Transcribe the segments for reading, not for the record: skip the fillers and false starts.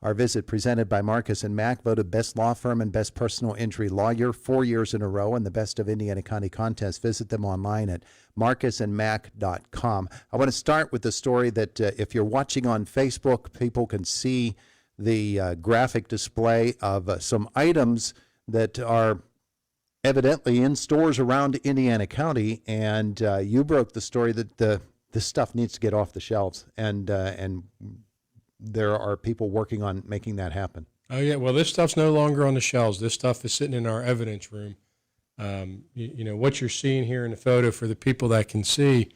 Our visit presented by Marcus and Mack, voted best law firm and best personal injury lawyer 4 years in a row in the Best of Indiana County contest. Visit them online at marcusandmack.com. I want to start with the story that if you're watching on Facebook, people can see the graphic display of some items that are evidently in stores around Indiana County, and you broke the story that this stuff needs to get off the shelves, and there are people working on making that happen. Oh, yeah. Well, this stuff's no longer on the shelves. This stuff is sitting in our evidence room. You know, what you're seeing here in the photo for the people that can see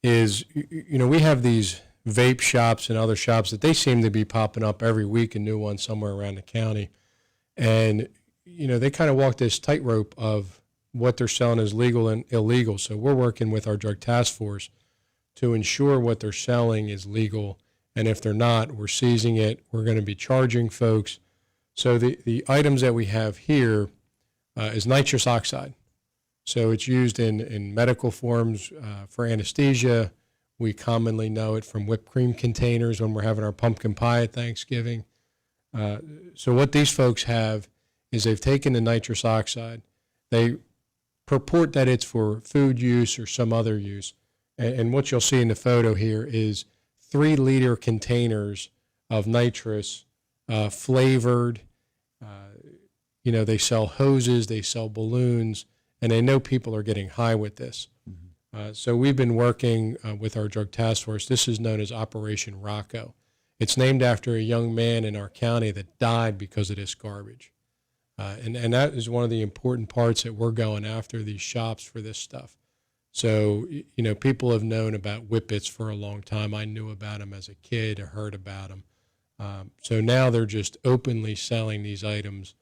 is, you know, we have these vape shops and other shops that they seem to be popping up every week, a new one somewhere around the county. And, you know, they kind of walk this tightrope of what they're selling is legal and illegal. So we're working with our drug task force to ensure what they're selling is legal. And if they're not, we're seizing it. We're going to be charging folks. So the items that we have here is nitrous oxide. So it's used in medical forms for anesthesia. We commonly know it from whipped cream containers when we're having our pumpkin pie at Thanksgiving. So what these folks have is they've taken the nitrous oxide. They purport that it's for food use or some other use. And what you'll see in the photo here is 3-liter containers of nitrous, flavored. You know, they sell hoses, they sell balloons, and they know people are getting high with this. Mm-hmm. So we've been working with our drug task force. This is known as Operation Rocco. It's named after a young man in our county that died because of this garbage. And that is one of the important parts that we're going after these shops for this stuff. So, you know, people have known about whippets for a long time. I knew about them as a kid, I heard about them. So now they're just openly selling these items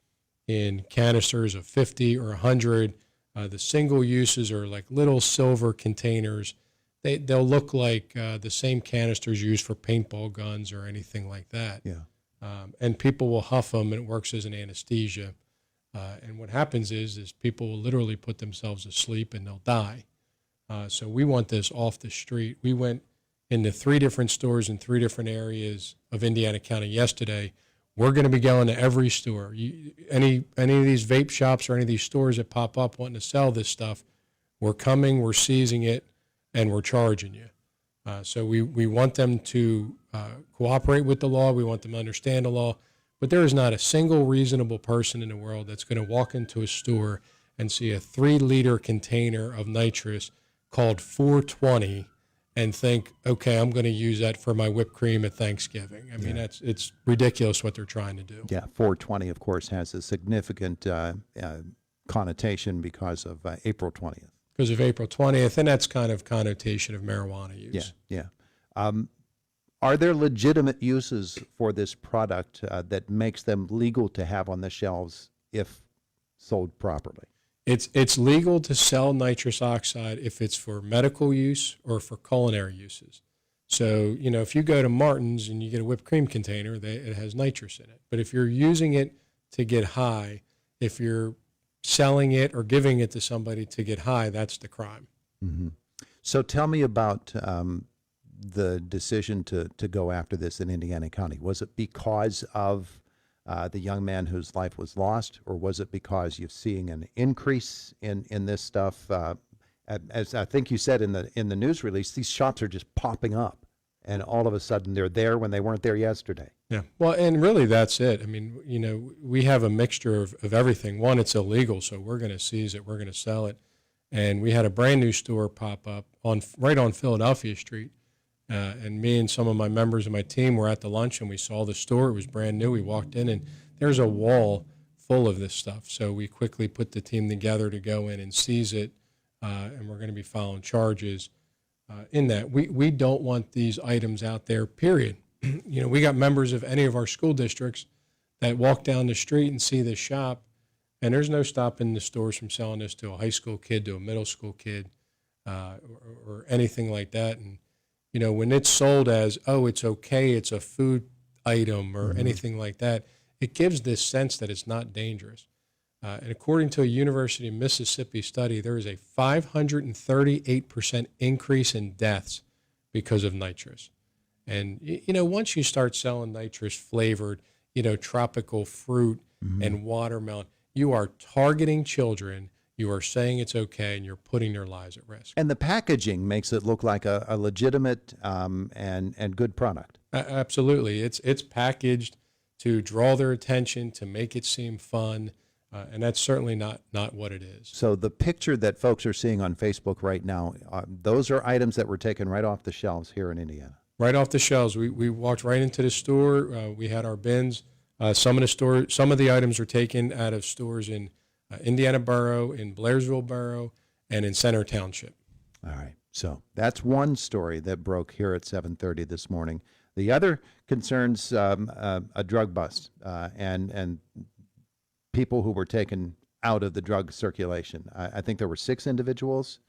in canisters of 50 or 100. The single uses are like little silver containers. They'll look like the same canisters used for paintball guns or anything like that. Yeah. And people will huff them, and it works as an anesthesia. And what happens is people will literally put themselves asleep and they'll die. So we want this off the street. We went into 3 different stores in 3 different areas of Indiana County yesterday. We're going to be going to every store. Any of these vape shops or any of these stores that pop up wanting to sell this stuff, we're coming, we're seizing it, and we're charging you. So we want them to cooperate with the law. We want them to understand the law. But there is not a single reasonable person in the world that's going to walk into a store and see a 3-liter container of nitrous called 420 and think, okay, I'm going to use that for my whipped cream at Thanksgiving. I mean, it's ridiculous what they're trying to do. Yeah, 420, of course, has a significant connotation because of April 20th. Because of April 20th, and that's kind of connotation of marijuana use. Yeah. Are there legitimate uses for this product that makes them legal to have on the shelves if sold properly? It's legal to sell nitrous oxide if it's for medical use or for culinary uses. So, you know, if you go to Martin's and you get a whipped cream container, it has nitrous in it. But if you're using it to get high, if you're selling it or giving it to somebody to get high, that's the crime. Mm-hmm. So tell me about the decision to go after this in Indiana County. Was it because of the young man whose life was lost, or was it because you're seeing an increase in this stuff? As I think you said in the news release, these shops are just popping up, and all of a sudden they're there when they weren't there yesterday. Yeah, well, and really that's it. I mean, you know, we have a mixture of everything. One, it's illegal, so we're going to seize it, we're going to sell it. And we had a brand new store pop up right on Philadelphia Street. And me and some of my members of my team were at the lunch, and we saw the store. It was brand new. We walked in, and there's a wall full of this stuff. So we quickly put the team together to go in and seize it, and we're going to be filing charges in that. We don't want these items out there, period. You know, we got members of any of our school districts that walk down the street and see this shop, and there's no stopping the stores from selling this to a high school kid, to a middle school kid, or anything like that. And you know, when it's sold as, oh, it's okay, it's a food item or anything like that, it gives this sense that it's not dangerous. And according to a University of Mississippi study, there is a 538% increase in deaths because of nitrous. And, once you start selling nitrous flavored, tropical fruit and watermelon, you are targeting children. You are saying it's okay, and you're putting their lives at risk. And the packaging makes it look like a legitimate and good product. Absolutely. It's packaged to draw their attention, to make it seem fun. And that's certainly not what it is. So the picture that folks are seeing on Facebook right now, those are items that were taken right off the shelves here in Indiana. Right off the shelves. We walked right into the store. We had our bins. Some of the items are taken out of stores in Indiana Borough, in Blairsville Borough, and in Center Township. All right. So that's one story that broke here at 7:30 this morning. The other concerns a drug bust and people who were taken out of the drug circulation. I think there were 6 individuals.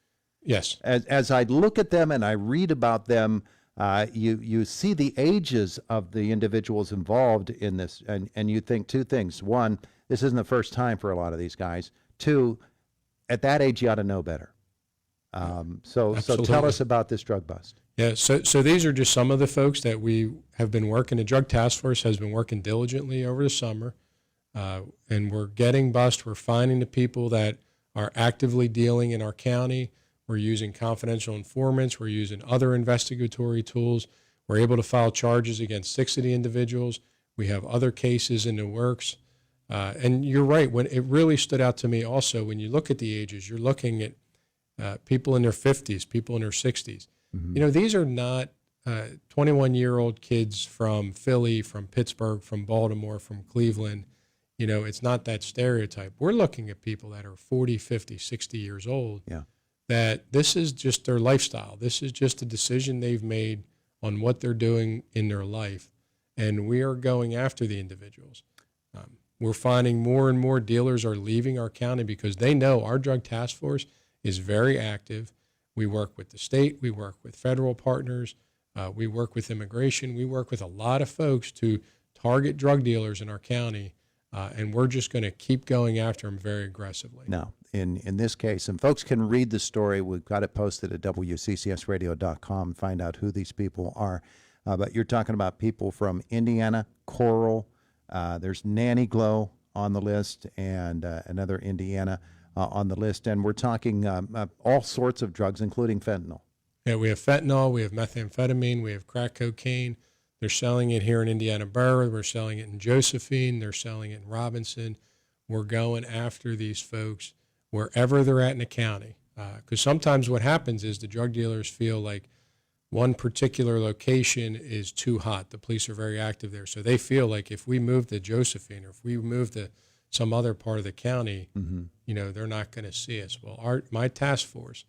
Yes. As I look at them and I read about them, you see the ages of the individuals involved in this, and you think 2 things. 1, this isn't the first time for a lot of these guys. 2, at that age, you ought to know better. So tell us about this drug bust. Yeah, so these are just some of the folks that we have been working. The Drug Task Force has been working diligently over the summer, and we're getting bust. We're finding the people that are actively dealing in our county. We're using confidential informants. We're using other investigatory tools. We're able to file charges against 6 of the individuals. We have other cases in the works. And you're right. When it really stood out to me also, when you look at the ages, you're looking at people in their 50s, people in their 60s. Mm-hmm. These are not 21-year-old kids from Philly, from Pittsburgh, from Baltimore, from Cleveland. It's not that stereotype. We're looking at people that are 40, 50, 60 years old. Yeah. That this is just their lifestyle. This is just a decision they've made on what they're doing in their life. And we are going after the individuals. We're finding more and more dealers are leaving our county because they know our drug task force is very active. We work with the state. We work with federal partners. We work with immigration. We work with a lot of folks to target drug dealers in our county. And we're just going to keep going after them very aggressively. Now, in this case, and folks can read the story. We've got it posted at WCCSradio.com, find out who these people are. But you're talking about people from Indiana, Coral, there's Nanny Glow on the list, and another Indiana on the list. And we're talking all sorts of drugs, including fentanyl. Yeah, we have fentanyl, we have methamphetamine, we have crack cocaine. They're selling it here in Indiana Borough. We're selling it in Josephine. They're selling it in Robinson. We're going after these folks wherever they're at in the county. Because sometimes what happens is the drug dealers feel like one particular location is too hot. The police are very active there. So they feel like if we move to Josephine or if we move to some other part of the county, they're not going to see us. Well, my task force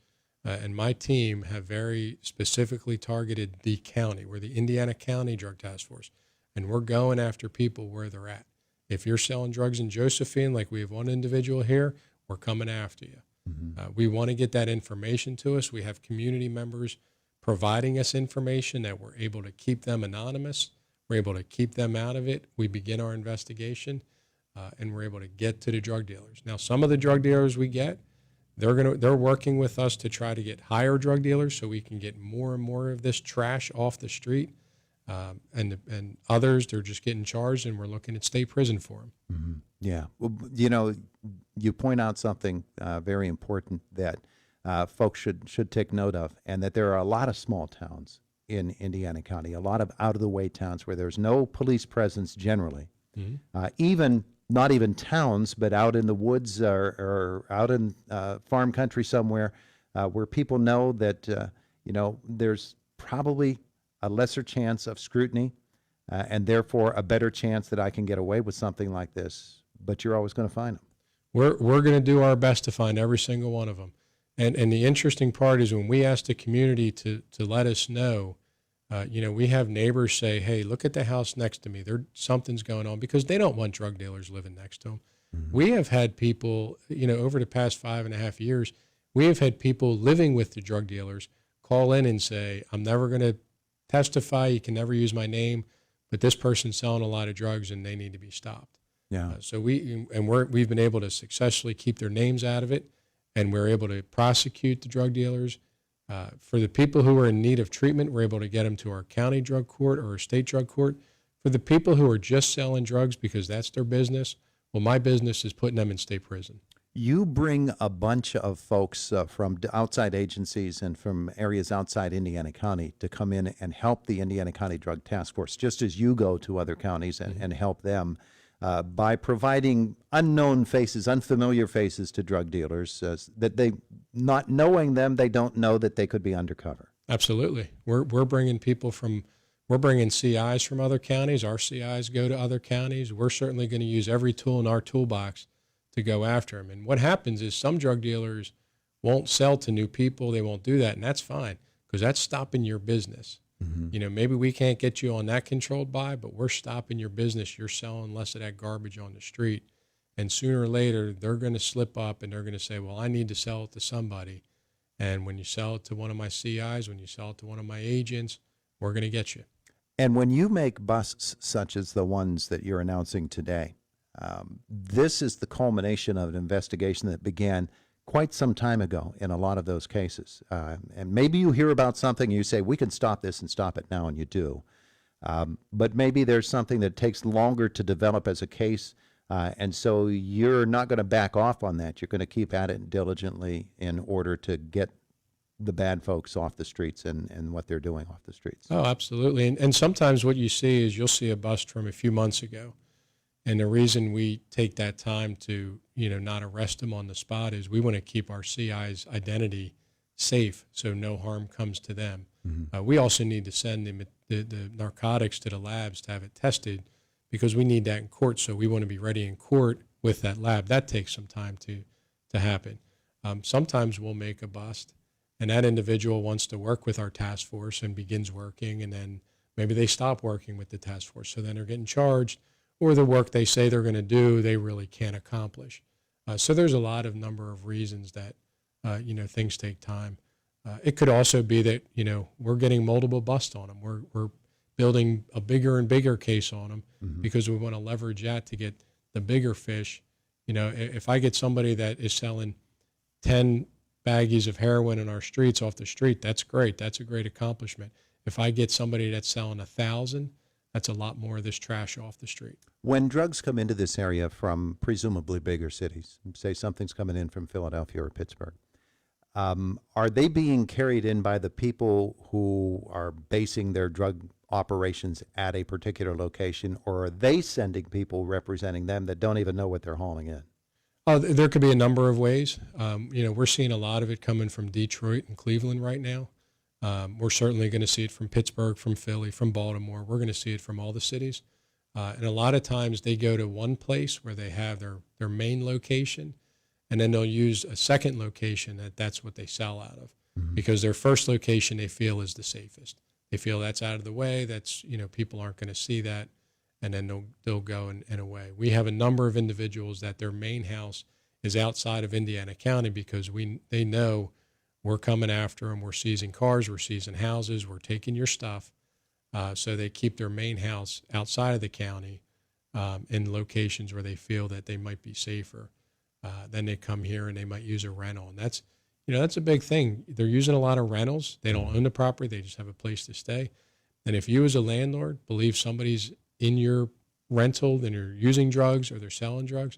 and my team have very specifically targeted the county. We're the Indiana County Drug Task Force, and we're going after people where they're at. If you're selling drugs in Josephine, like we have one individual here, we're coming after you. We want to get that information to us. We have community members providing us information that we're able to keep them anonymous. We're able to keep them out of it. We begin our investigation, and we're able to get to the drug dealers. Now, some of the drug dealers we get, they're working with us to try to get higher drug dealers so we can get more and more of this trash off the street. And others, they're just getting charged, and we're looking at state prison for them. Yeah. Well, you point out something very important that folks should take note of, and that there are a lot of small towns in Indiana County, a lot of out-of-the-way towns where there's no police presence generally, not even towns, but out in the woods or out in farm country somewhere where people know that, there's probably a lesser chance of scrutiny and therefore a better chance that I can get away with something like this, but you're always going to find them. We're going to do our best to find every single one of them. And the interesting part is when we ask the community to let us know, we have neighbors say, hey, look at the house next to me. Something's going on, because they don't want drug dealers living next to them. We have had people, over the past 5.5 years, we have had people living with the drug dealers call in and say, I'm never going to testify. You can never use my name, but this person's selling a lot of drugs and they need to be stopped. Yeah. So we've been able to successfully keep their names out of it, and we're able to prosecute the drug dealers. For the people who are in need of treatment, we're able to get them to our county drug court or our state drug court. For the people who are just selling drugs because that's their business, well, my business is putting them in state prison. You bring a bunch of folks from outside agencies and from areas outside Indiana County to come in and help the Indiana County Drug Task Force, just as you go to other counties and help them by providing unknown faces, unfamiliar faces to drug dealers that they, not knowing them, they don't know that they could be undercover. Absolutely. We're bringing people from, we're bringing CIs from other counties. Our CIs go to other counties. We're certainly going to use every tool in our toolbox to go after them. And what happens is some drug dealers won't sell to new people. They won't do that. And that's fine because that's stopping your business. You know, maybe we can't get you on that controlled buy, but we're stopping your business. You're selling less of that garbage on the street. And sooner or later, they're going to slip up and they're going to say, well, I need to sell it to somebody. And when you sell it to one of my CIs, when you sell it to one of my agents, we're going to get you. And when you make busts such as the ones that you're announcing today, this is the culmination of an investigation that began quite some time ago in a lot of those cases. And maybe you hear about something and you say, we can stop this and stop it now, and you do. But maybe there's something that takes longer to develop as a case, and so you're not going to back off on that. You're going to keep at it diligently in order to get the bad folks off the streets and what they're doing off the streets. Oh, absolutely. And sometimes what you see is you'll see a bust from a few months ago. And the reason we take that time to, not arrest them on the spot is we want to keep our CI's identity safe so no harm comes to them. We also need to send the narcotics to the labs to have it tested because we need that in court. So we want to be ready in court with that lab. That takes some time to happen. Sometimes we'll make a bust and that individual wants to work with our task force and begins working, and then maybe they stop working with the task force. So then they're getting charged, or the work they say they're going to do, they really can't accomplish. So there's a lot of number of reasons that, things take time. It could also be that, we're getting multiple busts on them. We're building a bigger and bigger case on them because we want to leverage that to get the bigger fish. If I get somebody that is selling 10 baggies of heroin in our streets off the street, that's great. That's a great accomplishment. If I get somebody that's selling 1,000, that's a lot more of this trash off the street. When drugs come into this area from presumably bigger cities, say something's coming in from Philadelphia or Pittsburgh, are they being carried in by the people who are basing their drug operations at a particular location, or are they sending people representing them that don't even know what they're hauling in? There could be a number of ways. We're seeing a lot of it coming from Detroit and Cleveland right now. We're certainly going to see it from Pittsburgh, from Philly, from Baltimore. We're going to see it from all the cities. And a lot of times they go to one place where they have their main location, and then they'll use a second location that's what they sell out of, because their first location they feel is the safest. They feel that's out of the way, that's, people aren't going to see that, and then they'll go and away. We have a number of individuals that their main house is outside of Indiana County because they know we're coming after them. We're seizing cars, we're seizing houses, we're taking your stuff. So they keep their main house outside of the county in locations where they feel that they might be safer. Then they come here and they might use a rental. And that's a big thing. They're using a lot of rentals. They don't own the property. They just have a place to stay. And if you as a landlord believe somebody's in your rental and you're using drugs or they're selling drugs,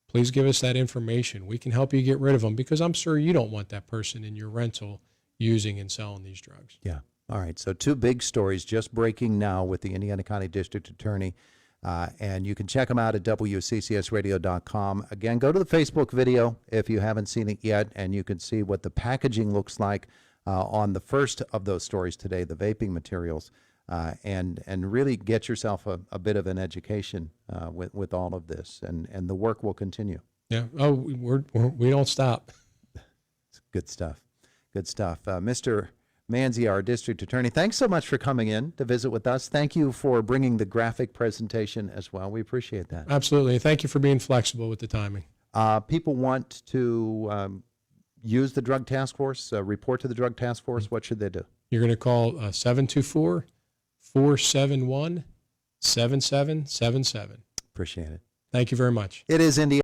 please give us that information. We can help you get rid of them because I'm sure you don't want that person in your rental using and selling these drugs. Yeah. All right. So 2 big stories just breaking now with the Indiana County District Attorney. And you can check them out at WCCSradio.com. Again, go to the Facebook video if you haven't seen it yet, and you can see what the packaging looks like on the first of those stories today, the vaping materials. And really get yourself a bit of an education with all of this, and the work will continue. Yeah. Oh, we don't stop. It's good stuff. Good stuff. Mr. Manzi, our district attorney, thanks so much for coming in to visit with us. Thank you for bringing the graphic presentation as well. We appreciate that. Absolutely. Thank you for being flexible with the timing. People want to use the Drug Task Force, report to the Drug Task Force. What should they do? You're going to call 724-471-7777. Appreciate it. Thank you very much. It is Indiana.